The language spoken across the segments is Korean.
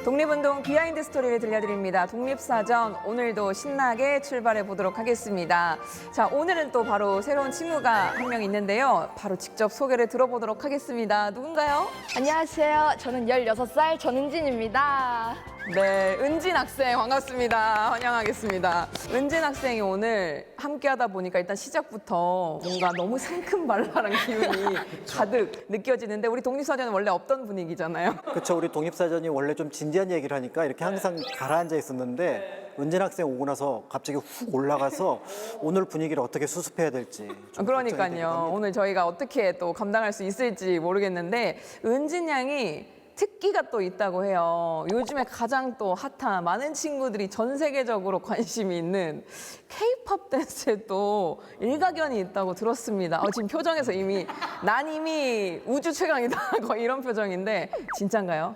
독립운동 비하인드 스토리를 들려드립니다. 독립사전 오늘도 신나게 출발해 보도록 하겠습니다. 자, 오늘은 또 바로 새로운 친구가 한 명 있는데요. 바로 직접 소개를 들어보도록 하겠습니다. 누군가요? 안녕하세요. 저는 16살 전은진입니다. 네, 은진 학생 반갑습니다. 환영하겠습니다. 은진 학생이 오늘 함께하다 보니까 일단 시작부터 뭔가 너무 상큼발랄한 기운이 가득 느껴지는데 우리 독립사전은 원래 없던 분위기잖아요. 그렇죠. 우리 독립사전이 원래 좀 진지한 얘기를 하니까 이렇게 항상 가라앉아 있었는데 은진 학생 오고 나서 갑자기 훅 올라가서 오늘 분위기를 어떻게 수습해야 될지 좀 걱정이 되기도 그러니까요. 합니다. 오늘 저희가 어떻게 또 감당할 수 있을지 모르겠는데 은진 양이 특기가 또 있다고 해요. 요즘에 가장 또 핫한 많은 친구들이 전 세계적으로 관심이 있는 K-팝 댄스에 또 일가견이 있다고 들었습니다. 지금 표정에서 이미 난 이미 우주 최강이다 거의 이런 표정인데 진짠가요?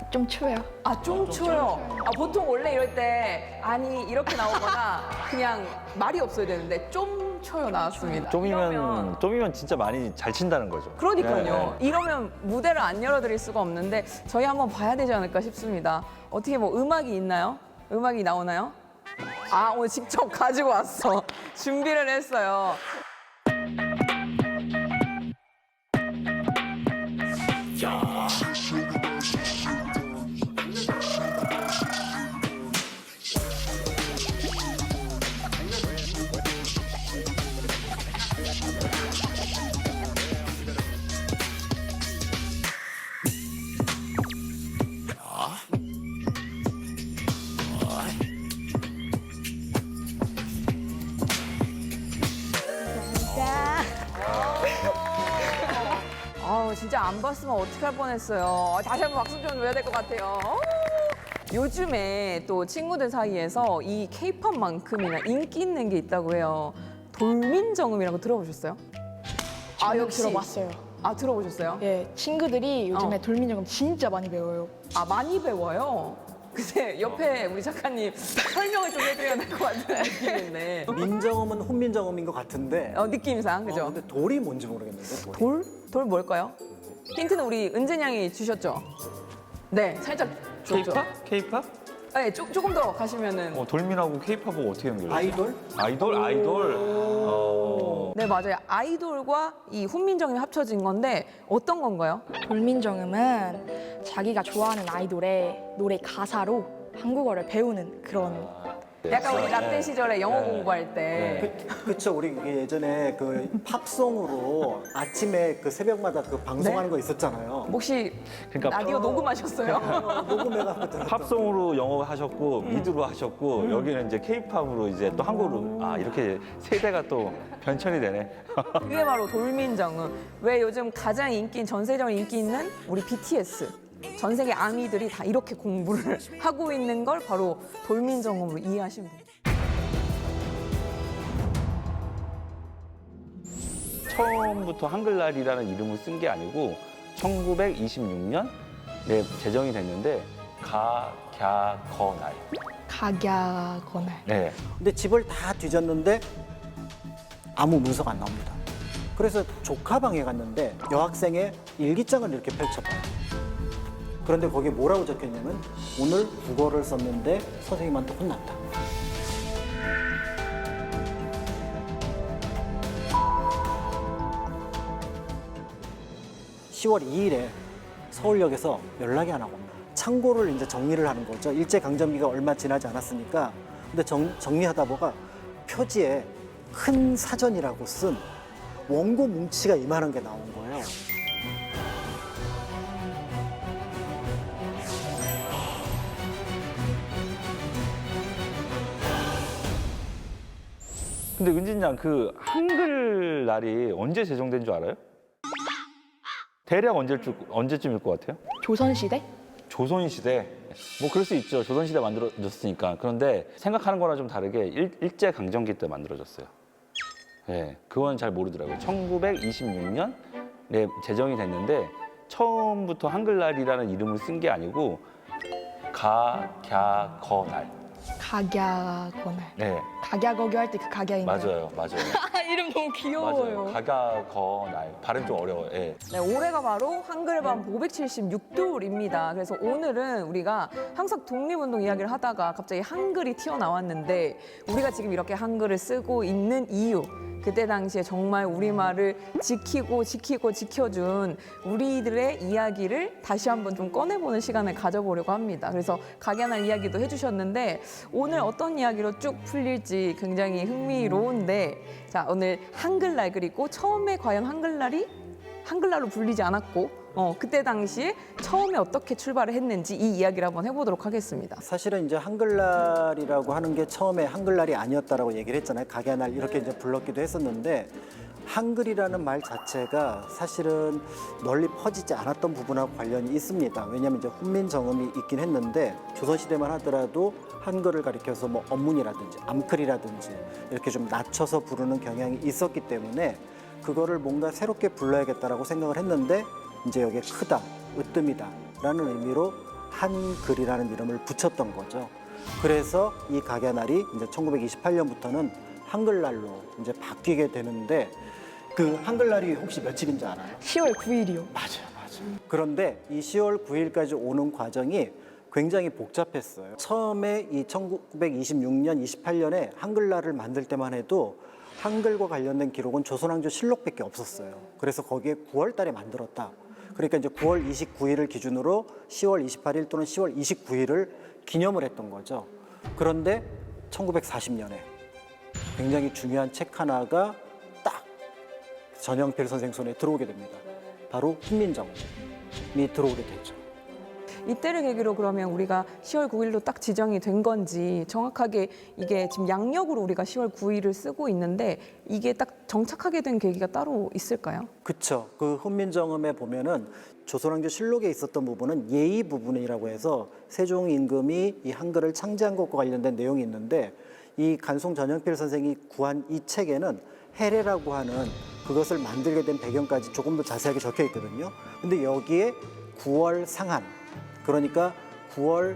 좀 추워요. 좀 추워요. 보통 원래 이럴 때 아니 이렇게 나오거나 그냥 말이 없어야 되는데 좀 추워요 나왔습니다. 좀이면 진짜 많이 잘 친다는 거죠. 그러니까요. 네. 이러면 무대를 안 열어드릴 수가 없는데 저희 한번 봐야 되지 않을까 싶습니다. 어떻게 뭐 음악이 있나요? 음악이 나오나요? 오늘 직접 가지고 왔어. 준비를 했어요. 진짜 안 봤으면 어떡할 뻔했어요. 다시 한번 박수 좀 줘야 될 것 같아요. 요즘에 또 친구들 사이에서 이 K-팝만큼이나 인기 있는 게 있다고 해요. 돌민정음이라고 들어보셨어요? 저는 들어봤어요. 들어보셨어요? 예, 친구들이 요즘에 돌민정음 진짜 많이 배워요. 많이 배워요. 근데 옆에 우리 작가님 설명을 좀 해드려야 될 것 같은 느낌인데. 민정음은 훈민정음인 것 같은데 느낌상, 그죠? 근데 돌이 뭔지 모르겠는데 돌? 돌 뭘까요? 힌트는 우리 은진 양이 주셨죠? 네, 살짝 줬죠. K-팝? 네, 조금 더 가시면은. 돌민하고 K-팝하고 어떻게 연결해요? 아이돌? 아이돌. 네, 맞아요. 아이돌과 이 훈민정음이 합쳐진 건데 어떤 건가요? 돌민정음은 자기가 좋아하는 아이돌의 노래 가사로 한국어를 배우는 그런 약간 우리 라떼 시절에 영어 네. 공부할 때. 그렇죠. 우리 예전에 그 팝송으로 아침에 그 새벽마다 그 방송하는 거 있었잖아요. 혹시 그러니까 라디오 녹음하셨어요? 녹음해갖고 들었던 팝송으로 영어 하셨고 미드로 하셨고 여기는 이제 K-팝으로 이제 또 한국으로 이렇게 세대가 또 변천이 되네. 그게 바로 돌민정음. 왜 요즘 가장 전 세계적으로 인기 있는 우리 BTS. 전 세계 아미들이 다 이렇게 공부를 하고 있는 걸 바로 돌민정음으로 이해하시면 돼요. 처음부터 한글날이라는 이름을 쓴 게 아니고 1926년에 제정이 됐는데 가갸거날. 각야거날. 네. 근데 집을 다 뒤졌는데 아무 문서가 안 나옵니다. 그래서 조카 방에 갔는데 여학생의 일기장을 이렇게 펼쳐봐요. 그런데 거기에 뭐라고 적혀있냐면 오늘 국어를 썼는데 선생님한테 혼났다. (10월 2일에) 서울역에서 연락이 안 하고 옵니다. 창고를 이제 정리를 하는 거죠. 일제강점기가 얼마 지나지 않았으니까. 근데 정리하다 보가 표지에 큰 사전이라고 쓴 원고 뭉치가 이만한 게 나온 거예요. 근데 은진 양, 그 한글날이 언제 제정된 줄 알아요? 대략 언제쯤일 것 같아요? 조선시대? 조선시대. 뭐 그럴 수 있죠. 조선시대 만들어졌으니까. 그런데 생각하는 거랑 좀 다르게 일제강점기 때 만들어졌어요. 네, 그건 잘 모르더라고요. 1926년에 제정이 됐는데 처음부터 한글날이라는 이름을 쓴 게 아니고 가갸거날. 각야거날. 네, 각야거교 할 때 그 각야인가요? 맞아요. 이름 너무 귀여워요. 맞아요. 가갸거날 발음 좀 어려워요. 예. 네, 올해가 바로 한글반 576돌입니다. 그래서 오늘은 우리가 항상 독립운동 이야기를 하다가 갑자기 한글이 튀어나왔는데 우리가 지금 이렇게 한글을 쓰고 있는 이유, 그때 당시에 정말 우리말을 지켜준 우리들의 이야기를 다시 한번 좀 꺼내보는 시간을 가져보려고 합니다. 그래서 각양날 이야기도 해주셨는데 오늘 어떤 이야기로 쭉 풀릴지 굉장히 흥미로운데, 자, 오늘 한글날, 그리고 처음에 과연 한글날로 불리지 않았고 그때 당시에 처음에 어떻게 출발을 했는지 이 이야기를 한번 해보도록 하겠습니다. 사실은 이제 한글날이라고 하는 게 처음에 한글날이 아니었다라고 얘기를 했잖아요. 각야날 이렇게 이제 불렀기도 했었는데, 한글이라는 말 자체가 사실은 널리 퍼지지 않았던 부분하고 관련이 있습니다. 왜냐하면 이제 훈민정음이 있긴 했는데 조선시대만 하더라도 한글을 가리켜서 뭐 언문이라든지 암클이라든지 이렇게 좀 낮춰서 부르는 경향이 있었기 때문에 그거를 뭔가 새롭게 불러야겠다라고 생각을 했는데, 이제 여기에 크다, 으뜸이다라는 의미로 한글이라는 이름을 붙였던 거죠. 그래서 이 각야날이 이제 1928년부터는 한글날로 이제 바뀌게 되는데, 그 한글날이 혹시 며칠인지 알아요? 10월 9일이요. 맞아요. 그런데 이 10월 9일까지 오는 과정이 굉장히 복잡했어요. 처음에 이 1926년, 28년에 한글날을 만들 때만 해도 한글과 관련된 기록은 조선왕조 실록밖에 없었어요. 그래서 거기에 9월 달에 만들었다. 그러니까 이제 9월 29일을 기준으로 10월 28일 또는 10월 29일을 기념을 했던 거죠. 그런데 1940년에 굉장히 중요한 책 하나가 딱 전영필 선생 손에 들어오게 됩니다. 바로 훈민정음이 들어오게 되죠. 이때를 계기로 그러면 우리가 10월 9일로 딱 지정이 된 건지, 정확하게 이게 지금 양력으로 우리가 10월 9일을 쓰고 있는데 이게 딱 정착하게 된 계기가 따로 있을까요? 그렇죠. 그 훈민정음에 보면은 조선왕조 실록에 있었던 부분은 예의 부분이라고 해서 세종 임금이 이 한글을 창제한 것과 관련된 내용이 있는데, 이 간송 전영필 선생이 구한 이 책에는 해례라고 하는 그것을 만들게 된 배경까지 조금 더 자세하게 적혀 있거든요. 근데 여기에 9월 상한, 그러니까 9월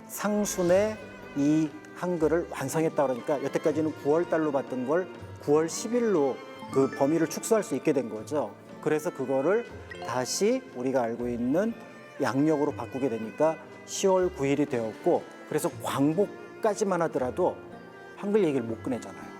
상순에 이 한글을 완성했다 그러니까 여태까지는 9월 달로 봤던 걸 9월 10일로 그 범위를 축소할 수 있게 된 거죠. 그래서 그거를 다시 우리가 알고 있는 양력으로 바꾸게 되니까 10월 9일이 되었고, 그래서 광복까지만 하더라도 한글 얘기를 못 꺼내잖아요.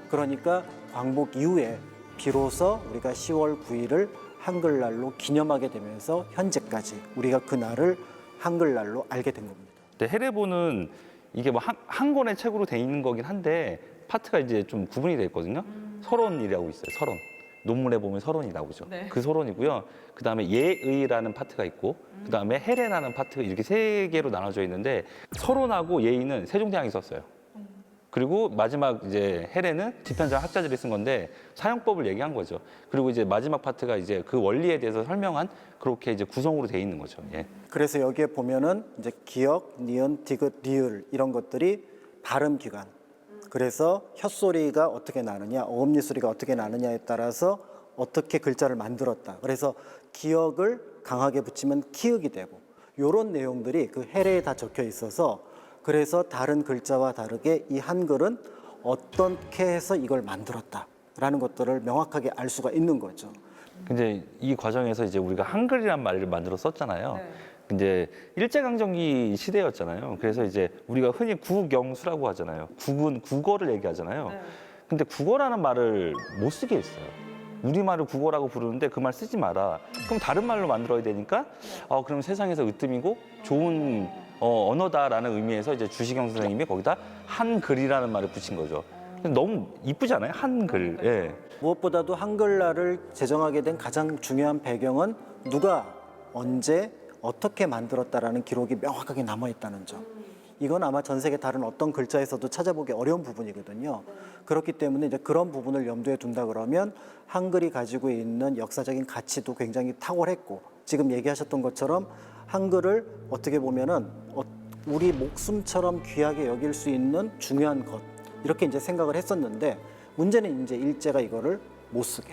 그러니까 광복 이후에 비로소 우리가 10월 9일을 한글날로 기념하게 되면서 현재까지 우리가 그 날을 한글날로 알게 된 겁니다. 근데 해례보는 이게 뭐 한 권의 책으로 돼 있는 거긴 한데 파트가 이제 좀 구분이 돼 있거든요. 서론이라고 있어요. 서론. 논문에 보면 서론이 나오죠. 네. 그 서론이고요. 그다음에 예의라는 파트가 있고, 그다음에 해례라는 파트가 이렇게 세 개로 나눠져 있는데, 서론하고 예의는 세종대왕이 썼어요. 그리고 마지막 이제 해례는 집현전 학자들이 쓴 건데 사용법을 얘기한 거죠. 그리고 이제 마지막 파트가 이제 그 원리에 대해서 설명한, 그렇게 이제 구성으로 돼 있는 거죠. 예. 그래서 여기에 보면은 이제 기역, 니은, 디귿, 리을 이런 것들이 발음 기관. 그래서 혓소리가 어떻게 나느냐, 어음니 소리가 어떻게 나느냐에 따라서 어떻게 글자를 만들었다. 그래서 기역을 강하게 붙이면 키읔이 되고, 이런 내용들이 그 해례에 다 적혀 있어서, 그래서 다른 글자와 다르게 이 한글은 어떻게 해서 이걸 만들었다라는 것들을 명확하게 알 수가 있는 거죠. 근데 이 과정에서 이제 우리가 한글이란 말을 만들어 썼잖아요. 이제 일제강점기 시대였잖아요. 그래서 이제 우리가 흔히 국영수라고 하잖아요. 국은 국어를 얘기하잖아요. 근데 국어라는 말을 못 쓰게 했어요. 우리말을 국어라고 부르는데 그 말 쓰지 마라. 그럼 다른 말로 만들어야 되니까 그럼 세상에서 으뜸이고 좋은 언어다라는 의미에서 이제 주시경 선생님이 거기다 한글이라는 말을 붙인 거죠. 너무 이쁘지 않아요? 한글. 예. 무엇보다도 한글날을 제정하게 된 가장 중요한 배경은 누가 언제 어떻게 만들었다라는 기록이 명확하게 남아있다는 점. 이건 아마 전 세계 다른 어떤 글자에서도 찾아보기 어려운 부분이거든요. 그렇기 때문에 이제 그런 부분을 염두에 둔다 그러면 한글이 가지고 있는 역사적인 가치도 굉장히 탁월했고, 지금 얘기하셨던 것처럼 한글을 어떻게 보면은 우리 목숨처럼 귀하게 여길 수 있는 중요한 것, 이렇게 이제 생각을 했었는데, 문제는 이제 일제가 이거를 못 쓰게,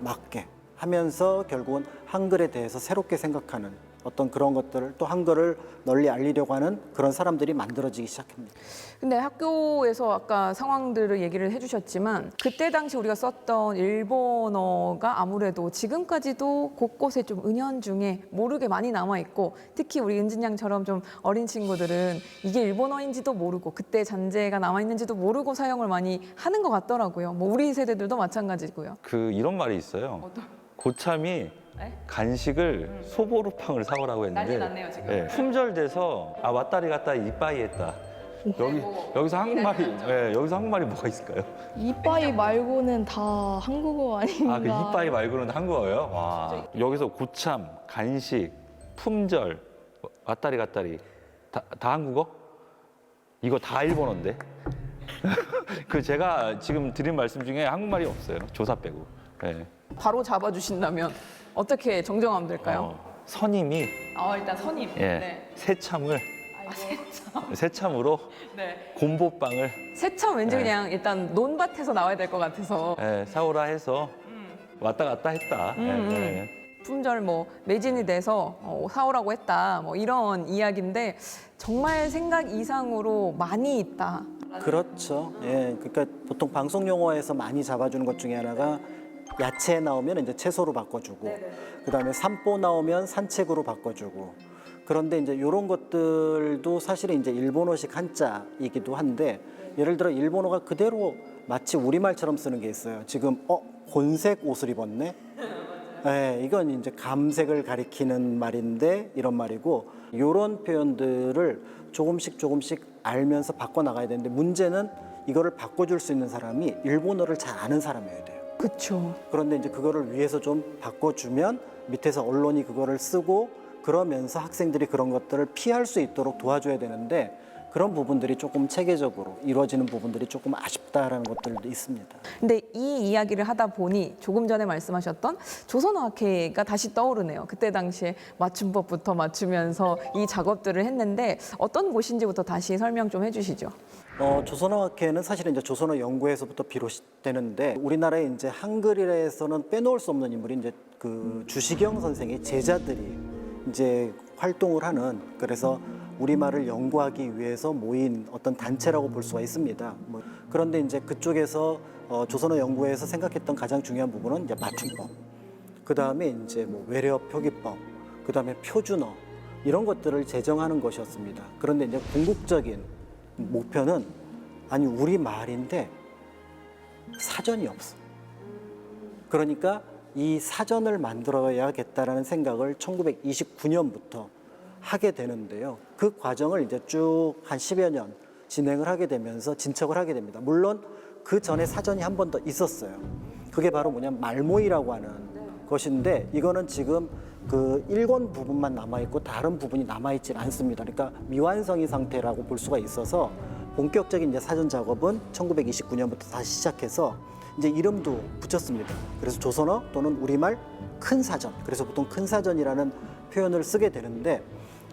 막게 하면서 결국은 한글에 대해서 새롭게 생각하는 어떤 그런 것들을 또 한글을 널리 알리려고 하는 그런 사람들이 만들어지기 시작합니다. 근데 학교에서 아까 상황들을 얘기를 해주셨지만 그때 당시 우리가 썼던 일본어가 아무래도 지금까지도 곳곳에 좀 은연중에 모르게 많이 남아있고 특히 우리 은진 양처럼 좀 어린 친구들은 이게 일본어인지도 모르고 그때 잔재가 남아있는지도 모르고 사용을 많이 하는 것 같더라고요. 뭐 우리 세대들도 마찬가지고요. 이런 말이 있어요. 고참이 네? 간식을 소보루팡을 사오라고 했는데 난리 났네요, 지금. 예, 품절돼서 왔다리 갔다 이빠이 했다. 여기서 한국말이 뭐가 있을까요? 이빠이 말고는 다 한국어 아닌가? 그 이빠이 말고는 한국어예요? 와. 여기서 고참, 간식, 품절, 왔다리 갔다리 다 한국어? 이거 다 일본어인데? 제가 지금 드린 말씀 중에 한국말이 없어요. 조사 빼고. 예. 바로 잡아주신다면 어떻게 정정하면 될까요? 선임이 일단 선임. 새참을 새참으로 네. 곰보빵을 새참 왠지 그냥 일단 논밭에서 나와야 될 것 같아서 사오라 해서 왔다 갔다 했다. 품절 뭐 매진이 돼서 사오라고 했다 뭐 이런 이야기인데 정말 생각 이상으로 많이 있다. 그렇죠. 예, 그러니까 보통 방송 용어에서 많이 잡아주는 것 중에 하나가 야채 나오면 이제 채소로 바꿔주고, 그다음에 산보 나오면 산책으로 바꿔주고. 그런데 이제 이런 것들도 사실은 이제 일본어식 한자이기도 한데, 예를 들어 일본어가 그대로 마치 우리말처럼 쓰는 게 있어요. 지금 곤색 옷을 입었네. 네, 이건 이제 감색을 가리키는 말인데 이런 말이고, 이런 표현들을 조금씩 알면서 바꿔 나가야 되는데, 문제는 이거를 바꿔줄 수 있는 사람이 일본어를 잘 아는 사람이어야 돼요. 그렇죠. 그런데 이제 그거를 위해서 좀 바꿔주면 밑에서 언론이 그거를 쓰고, 그러면서 학생들이 그런 것들을 피할 수 있도록 도와줘야 되는데, 그런 부분들이 조금 체계적으로 이루어지는 부분들이 조금 아쉽다라는 것들도 있습니다. 근데 이 이야기를 하다 보니 조금 전에 말씀하셨던 조선어학회가 다시 떠오르네요. 그때 당시에 맞춤법부터 맞추면서 이 작업들을 했는데 어떤 곳인지부터 다시 설명 좀 해주시죠. 조선어학회는 사실은 이제 조선어 연구에서부터 비롯되는데, 우리나라에 이제 한글에서는 빼놓을 수 없는 인물이 이제 그 주시경 선생의 제자들이 이제 활동을 하는, 그래서 우리말을 연구하기 위해서 모인 어떤 단체라고 볼 수가 있습니다. 그런데 이제 그쪽에서 조선어 연구에서 생각했던 가장 중요한 부분은 이제 맞춤법, 그 다음에 이제 뭐 외래어 표기법, 그 다음에 표준어, 이런 것들을 제정하는 것이었습니다. 그런데 이제 궁극적인 목표는, 아니 우리말인데 사전이 없어. 그러니까 이 사전을 만들어야겠다라는 생각을 1929년부터 하게 되는데요. 그 과정을 이제 쭉 한 10여 년 진행을 하게 되면서 진척을 하게 됩니다. 물론 그 전에 사전이 한 번 더 있었어요. 그게 바로 뭐냐면 말모이라고 하는 것인데, 이거는 지금 그 일권 부분만 남아있고 다른 부분이 남아있지 않습니다. 그러니까 미완성인 상태라고 볼 수가 있어서, 본격적인 이제 사전 작업은 1929년부터 다시 시작해서 이제 이름도 붙였습니다. 그래서 조선어 또는 우리말 큰 사전, 그래서 보통 큰 사전이라는 표현을 쓰게 되는데,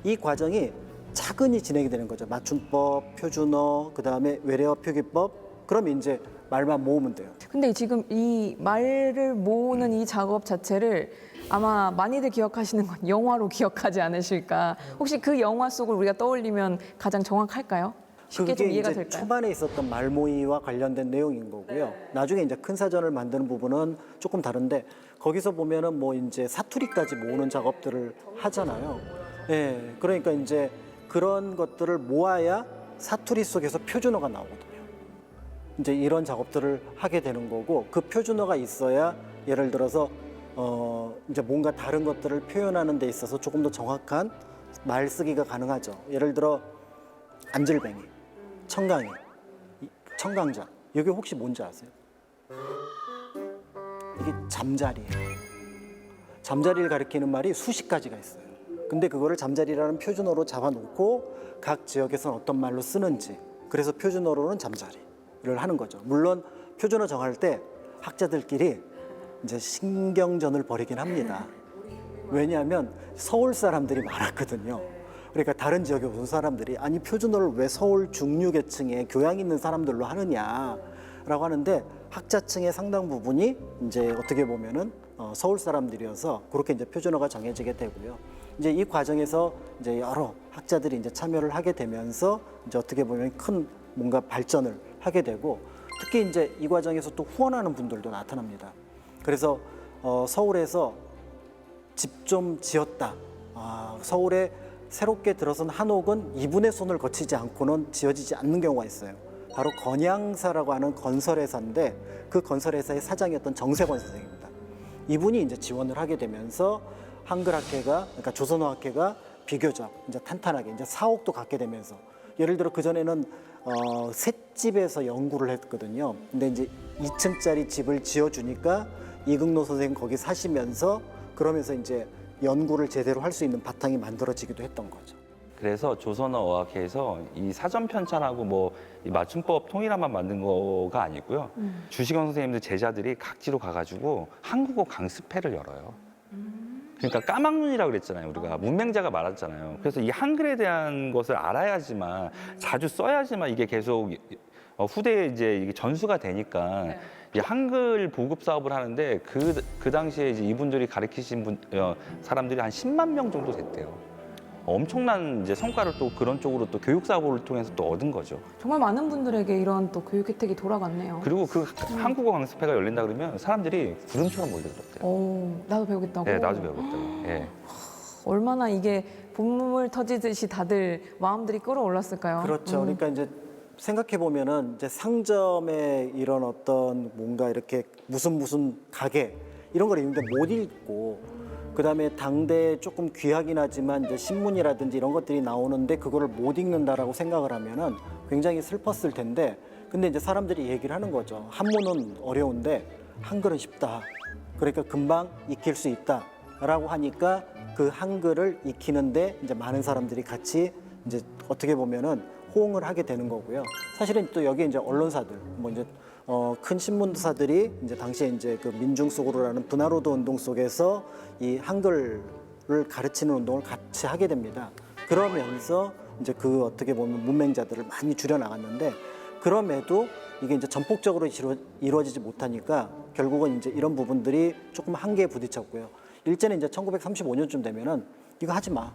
이 과정이 차근히 진행이 되는 거죠. 맞춤법, 표준어, 그 다음에 외래어 표기법. 그러면 이제 말만 모으면 돼요. 근데 지금 이 말을 모으는 이 작업 자체를 아마 많이들 기억하시는 건 영화로 기억하지 않으실까. 혹시 그 영화 속을 우리가 떠올리면 가장 정확할까요? 쉽게 좀 그게 이해가 이제 될까요? 초반에 있었던 말모이와 관련된 내용인 거고요. 나중에 이제 큰 사전을 만드는 부분은 조금 다른데, 거기서 보면은 뭐 이제 사투리까지 모으는 작업들을 하잖아요. 예, 그러니까 이제 그런 것들을 모아야 사투리 속에서 표준어가 나오거든요. 이제 이런 작업들을 하게 되는 거고, 그 표준어가 있어야 예를 들어서 이제 뭔가 다른 것들을 표현하는 데 있어서 조금 더 정확한 말 쓰기가 가능하죠. 예를 들어 안질뱅이, 청강이, 청강장, 여기 혹시 뭔지 아세요? 이게 잠자리예요. 잠자리를 가리키는 말이 수십 가지가 있어요. 근데 그거를 잠자리라는 표준어로 잡아놓고 각 지역에서는 어떤 말로 쓰는지, 그래서 표준어로는 잠자리를 하는 거죠. 물론 표준어 정할 때 학자들끼리 이제 신경전을 벌이긴 합니다. 왜냐하면 서울 사람들이 많았거든요. 그러니까 다른 지역에 온 사람들이, 아니 표준어를 왜 서울 중류계층에 교양 있는 사람들로 하느냐라고 하는데, 학자층의 상당 부분이 이제 어떻게 보면은 서울 사람들이어서 그렇게 이제 표준어가 정해지게 되고요. 이제 이 과정에서 이제 여러 학자들이 이제 참여를 하게 되면서 이제 어떻게 보면 큰 뭔가 발전을 하게 되고 특히 이제 이 과정에서 또 후원하는 분들도 나타납니다. 그래서 서울에서 집 좀 지었다. 서울에 새롭게 들어선 한옥은 이분의 손을 거치지 않고는 지어지지 않는 경우가 있어요. 바로 건양사라고 하는 건설회사인데 그 건설회사의 사장이었던 정세권 선생입니다. 이분이 이제 지원을 하게 되면서 한글학회가 그러니까 조선어학회가 비교적 이제 탄탄하게 이제 사옥도 갖게 되면서 예를 들어 그 전에는 셋집에서 연구를 했거든요. 근데 이제 2층짜리 집을 지어주니까 이극노 선생님 거기 사시면서 그러면서 이제 연구를 제대로 할 수 있는 바탕이 만들어지기도 했던 거죠. 그래서 조선어학회에서 이 사전 편찬하고 뭐 이 맞춤법 통일화만 만든 거가 아니고요. 주시경 선생님들 제자들이 각지로 가가지고 한국어 강습회를 열어요. 그러니까 까막눈이라고 그랬잖아요. 우리가 문맹자가 말았잖아요. 그래서 이 한글에 대한 것을 알아야지만 자주 써야지만 이게 계속 후대에 이제 이게 전수가 되니까 이 한글 보급 사업을 하는데 그 당시에 이제 이분들이 가르치신 사람들이 한 10만 명 정도 됐대요. 엄청난 이제 성과를 또 그런 쪽으로 또 교육 사업을 통해서 또 얻은 거죠. 정말 많은 분들에게 이런 또 교육 혜택이 돌아갔네요. 그리고 그 한국어 강습회가 열린다 그러면 사람들이 구름처럼 몰려들었대요. 나도 배우겠다고? 네, 나도 배우겠다고. 예. 얼마나 이게 봄물 터지듯이 다들 마음들이 끌어올랐을까요? 그렇죠. 그러니까 이제 생각해 보면은 이제 상점에 이런 어떤 뭔가 이렇게 무슨 가게 이런 걸 읽는데 못 읽고 그다음에 당대에 조금 귀하긴 하지만 이제 신문이라든지 이런 것들이 나오는데 그거를 못 읽는다라고 생각을 하면은 굉장히 슬펐을 텐데 근데 이제 사람들이 얘기를 하는 거죠. 한문은 어려운데 한글은 쉽다. 그러니까 금방 익힐 수 있다라고 하니까 그 한글을 익히는데 이제 많은 사람들이 같이 이제 어떻게 보면은 호응을 하게 되는 거고요. 사실은 또 여기 이제 언론사들, 뭐 이제 큰 신문사들이 이제 당시에 이제 그 민중 속으로라는 분화로도 운동 속에서 이 한글을 가르치는 운동을 같이 하게 됩니다. 그러면서 이제 그 어떻게 보면 문맹자들을 많이 줄여 나갔는데 그럼에도 이게 이제 전폭적으로 이루어지지 못하니까 결국은 이제 이런 부분들이 조금 한계에 부딪혔고요. 일제는 이제 1935년쯤 되면은 이거 하지 마.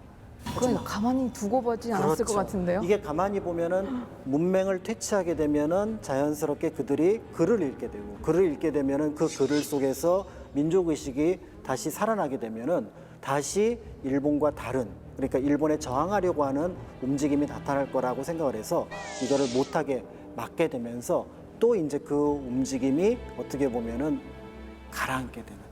그건 가만히 두고 보지 않았을 것 같은데요? 이게 가만히 보면은 문맹을 퇴치하게 되면은 자연스럽게 그들이 글을 읽게 되고 글을 읽게 되면은 그 글을 속에서 민족 의식이 다시 살아나게 되면은 다시 일본과 다른 그러니까 일본에 저항하려고 하는 움직임이 나타날 거라고 생각을 해서 이거를 못하게 막게 되면서 또 이제 그 움직임이 어떻게 보면은 가라앉게 되는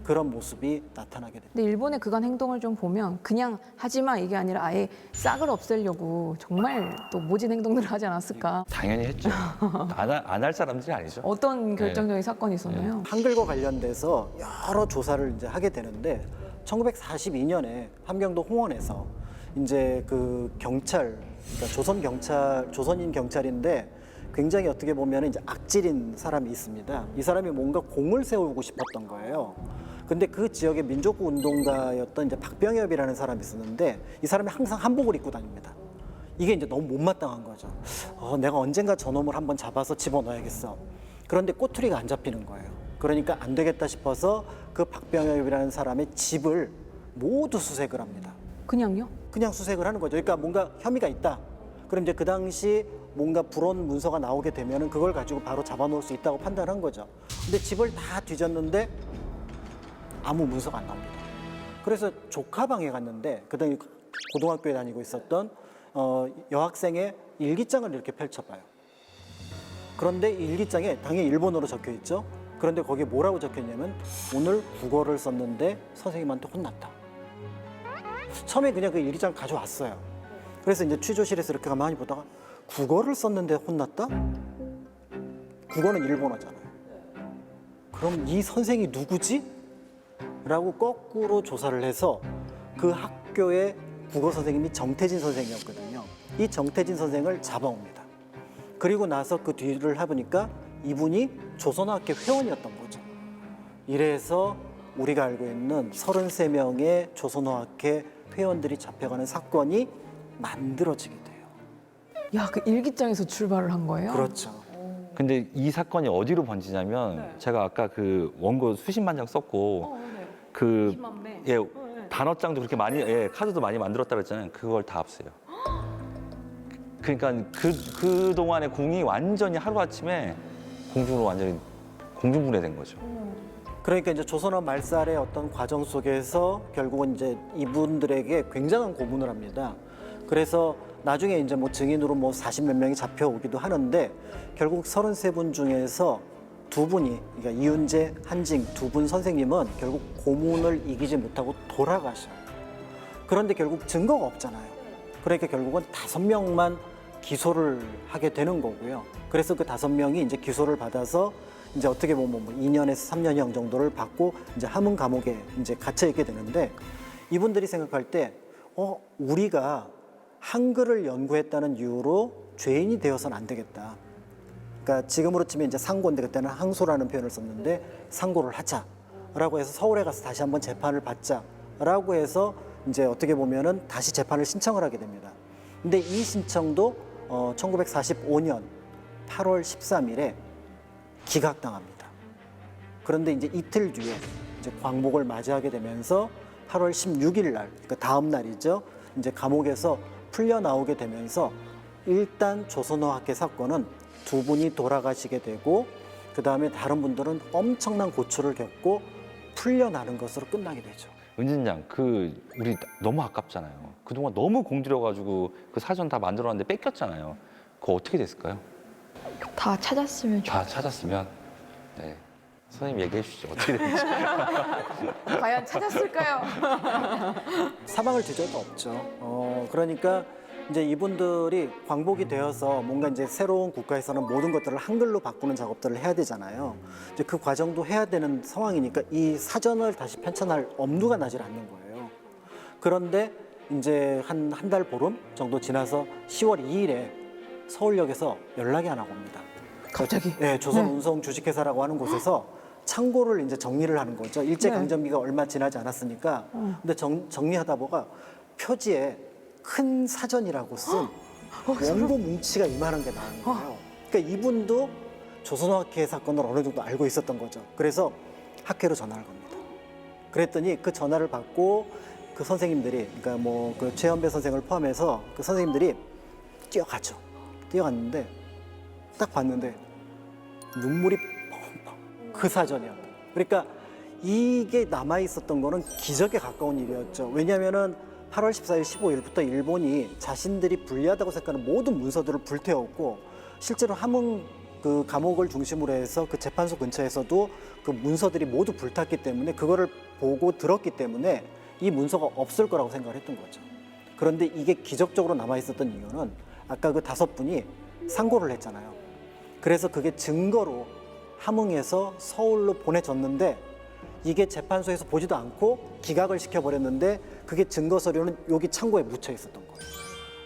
그런 모습이 나타나게 됩니다. 근데 일본의 그간 행동을 좀 보면 그냥 하지마 이게 아니라 아예 싹을 없애려고 정말 또 모진 행동들을 하지 않았을까? 당연히 했죠. 안 할 사람들이 아니죠. 어떤 결정적인 사건이 있었나요? 한글과 관련돼서 여러 조사를 이제 하게 되는데 1942년에 함경도 홍원에서 이제 그 경찰, 그러니까 조선인 경찰인데 굉장히 어떻게 보면 이제 악질인 사람이 있습니다. 이 사람이 뭔가 공을 세우고 싶었던 거예요. 근데 그 지역의 민족구 운동가였던 이제 박병엽이라는 사람이 있었는데 이 사람이 항상 한복을 입고 다닙니다. 이게 이제 너무 못마땅한 거죠. 내가 언젠가 저놈을 한번 잡아서 집어넣어야겠어. 그런데 꼬투리가 안 잡히는 거예요. 그러니까 안 되겠다 싶어서 그 박병엽이라는 사람의 집을 모두 수색을 합니다. 그냥요? 그냥 수색을 하는 거죠. 그러니까 뭔가 혐의가 있다. 그럼 이제 그 당시 뭔가 불온 문서가 나오게 되면은 그걸 가지고 바로 잡아놓을 수 있다고 판단한 거죠. 근데 집을 다 뒤졌는데 아무 문서가 안 나옵니다. 그래서 조카 방에 갔는데 그다음에 고등학교에 다니고 있었던 여학생의 일기장을 이렇게 펼쳐봐요. 그런데 일기장에 당연히 일본어로 적혀 있죠. 그런데 거기에 뭐라고 적혀 있냐면 오늘 국어를 썼는데 선생님한테 혼났다. 처음에 그냥 그 일기장 가져왔어요. 그래서 이제 취조실에서 이렇게 가만히 보다가 국어를 썼는데 혼났다? 국어는 일본어잖아요. 그럼 이 선생이 누구지? 라고 거꾸로 조사를 해서 그 학교의 국어 선생님이 정태진 선생이었거든요. 이 정태진 선생을 잡아옵니다. 그리고 나서 그 뒤를 해보니까 이분이 조선어학회 회원이었던 거죠. 이래서 우리가 알고 있는 33명의 조선어학회 회원들이 잡혀가는 사건이 만들어지게 돼요. 야, 그 일기장에서 출발을 한 거예요? 그렇죠. 근데 이 사건이 어디로 번지냐면 제가 아까 그 원고 수십만 장 썼고 그 예, 단어장도 그렇게 많이, 카드도 많이 만들었다 그랬잖아요. 그걸 다 없어요. 그러니까 그 동안에 궁이 완전히 하루아침에 공중으로 완전히 공중분해된 거죠. 그러니까 이제 조선왕 말살의 어떤 과정 속에서 결국은 이제 이분들에게 굉장한 고문을 합니다. 그래서 나중에 이제 뭐 증인으로 뭐 40몇 명이 잡혀오기도 하는데 결국 33분 중에서 두 분이, 그러니까 이윤재, 한징 두 분 선생님은 결국 고문을 이기지 못하고 돌아가셔요. 그런데 결국 증거가 없잖아요. 그러니까 결국은 5명만 기소를 하게 되는 거고요. 그래서 그 5명이 이제 기소를 받아서 이제 어떻게 보면 뭐 2년에서 3년형 정도를 받고 이제 함흥 감옥에 이제 갇혀 있게 되는데, 이분들이 생각할 때 우리가 한글을 연구했다는 이유로 죄인이 되어서는 안 되겠다. 그러니까 지금으로 치면 이제 상고인데 그때는 항소라는 표현을 썼는데 상고를 하자라고 해서 서울에 가서 다시 한번 재판을 받자라고 해서 이제 어떻게 보면은 다시 재판을 신청을 하게 됩니다. 근데 이 신청도 1945년 8월 13일에 기각당합니다. 그런데 이제 이틀 뒤에 이제 광복을 맞이하게 되면서 8월 16일 날, 그러니까 다음 날이죠. 이제 감옥에서 풀려 나오게 되면서 일단 조선어학회 사건은 두 분이 돌아가시게 되고, 그 다음에 다른 분들은 엄청난 고초를 겪고 풀려나는 것으로 끝나게 되죠. 은진양, 우리 너무 아깝잖아요. 그동안 너무 공들여가지고 그 사전 다 만들어놨는데 뺏겼잖아요. 그거 어떻게 됐을까요? 다 찾았으면 다 찾았으면, 네. 선생님 얘기해 주시죠. 어떻게 됐는지. 과연 찾았을까요? 사망을 뒤져도 없죠. 그러니까 이제 이분들이 광복이 되어서 뭔가 이제 새로운 국가에서는 모든 것들을 한글로 바꾸는 작업들을 해야 되잖아요. 이제 그 과정도 해야 되는 상황이니까 이 사전을 다시 편찬할 엄두가 나질 않는 거예요. 그런데 이제 한 달 보름 정도 지나서 10월 2일에 서울역에서 연락이 하나 옵니다. 갑자기? 네, 조선운송 주식회사라고 하는 곳에서 창고를 이제 정리를 하는 거죠. 일제강점기가 얼마 지나지 않았으니까. 근데 정리하다 보가 표지에 큰 사전이라고 쓴 원고 뭉치가 이만한 게 나오는 거예요. 그러니까 이분도 조선어학회 사건을 어느 정도 알고 있었던 거죠. 그래서 학회로 전화를 겁니다. 그랬더니 그 전화를 받고 그 선생님들이, 그러니까 뭐 그 최연배 선생을 포함해서 그 선생님들이 뛰어가죠. 뛰어갔는데 딱 봤는데 눈물이 펑펑, 그 사전이었다. 그러니까 이게 남아 있었던 거는 기적에 가까운 일이었죠. 왜냐하면은 8월 14일, 15일부터 일본이 자신들이 불리하다고 생각하는 모든 문서들을 불태웠고, 실제로 함흥 그 감옥을 중심으로 해서 그 재판소 근처에서도 그 문서들이 모두 불탔기 때문에 그거를 보고 들었기 때문에 이 문서가 없을 거라고 생각을 했던 거죠. 그런데 이게 기적적으로 남아 있었던 이유는 아까 그 5분이 상고를 했잖아요. 그래서 그게 증거로 함흥에서 서울로 보내졌는데 이게 재판소에서 보지도 않고 기각을 시켜버렸는데 그게 증거 서류는 여기 창고에 묻혀 있었던 거예요.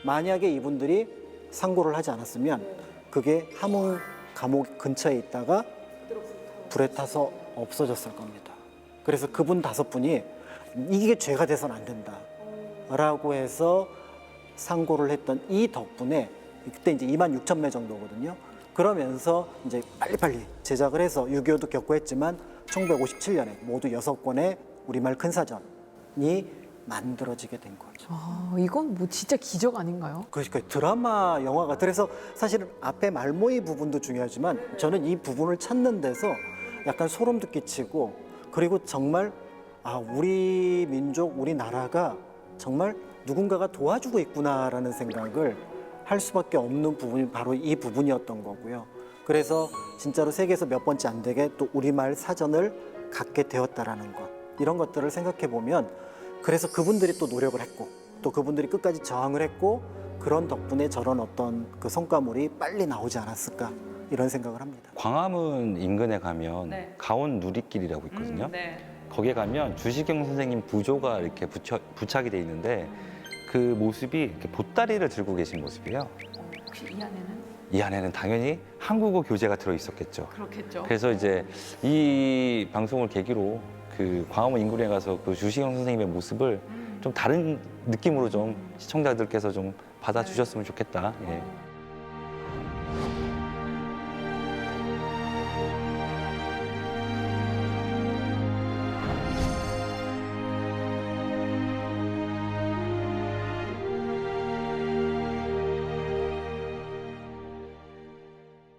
만약에 이분들이 상고를 하지 않았으면 그게 함흥 감옥 근처에 있다가 불에 타서 없어졌을 겁니다. 그래서 그분 5분이 이게 죄가 돼서는 안 된다 라고 해서 상고를 했던 이 덕분에, 그때 이제 26,000매 정도거든요. 그러면서 이제 빨리빨리 제작을 해서 6.25도 겪고 했지만 1957년에 모두 6권의 우리말 큰사전이 만들어지게 된 거죠. 이건 뭐 진짜 기적 아닌가요? 그러니까 드라마 영화가, 그래서 사실은 앞에 말모이 부분도 중요하지만 저는 이 부분을 찾는 데서 약간 소름도 끼치고, 그리고 정말 우리 민족, 우리 나라가 정말 누군가가 도와주고 있구나라는 생각을 할 수밖에 없는 부분이 바로 이 부분이었던 거고요. 그래서 진짜로 세계에서 몇 번째 안 되게 또 우리말 사전을 갖게 되었다라는 것, 이런 것들을 생각해 보면, 그래서 그분들이 또 노력을 했고 또 그분들이 끝까지 저항을 했고 그런 덕분에 저런 어떤 그 성과물이 빨리 나오지 않았을까, 이런 생각을 합니다. 광화문 인근에 가면 가온 누리길이라고 있거든요. 거기에 가면 주시경 선생님 부조가 이렇게 부착이 돼 있는데 그 모습이 이렇게 보따리를 들고 계신 모습이에요. 혹시 이 안에는? 이 안에는 당연히 한국어 교재가 들어 있었겠죠. 그렇겠죠. 그래서 이제 이 방송을 계기로 그 광화문 인근에 가서 그 주시경 선생님의 모습을 좀 다른 느낌으로 좀 시청자들께서 좀 받아주셨으면 좋겠다. 예.